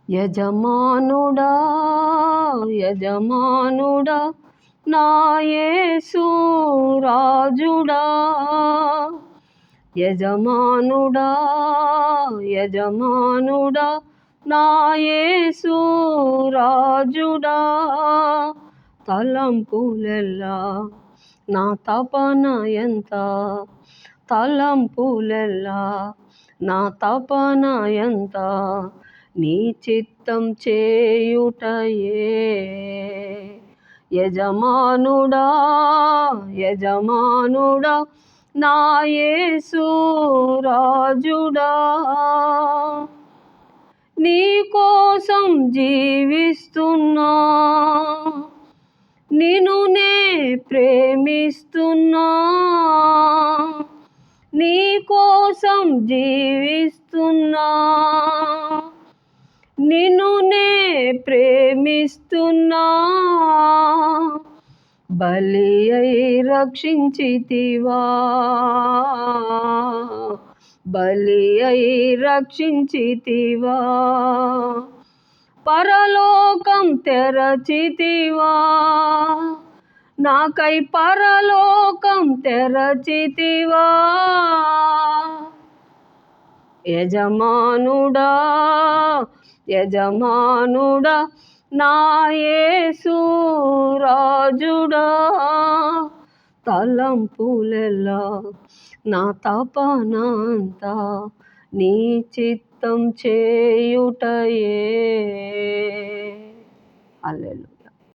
యజమానుడా యజమానుడా నా యేసు రాజుడా, యజమానుడా యజమానుడా నా యేసు రాజుడా, తలంపులెల్లా నా తపన ఎంత, తలంపులెల్లా నా తపన ఎంత, నీ చిత్తం చేయుటయే. యజమానుడా యజమానుడా నా యేసు రాజుడా, నీ కోసం జీవిస్తున్నా, నిన్ను నే ప్రేమిస్తున్నా, నీ కోసం జీవిస్తున్నా, నిన్ను నే ప్రేమిస్తున్నా, బలి అయి రక్షించితివా, బలి అయి రక్షించితివా, పరలోకం తెరచితివా, నాకై పరలోకం తెరచితివా. యజమానుడా యజమానుడా నా యేసు రాజుడా, తలంపులెల్లా నా తపనంతా, నీ చిత్తం చేయుటయే. హల్లెలూయా.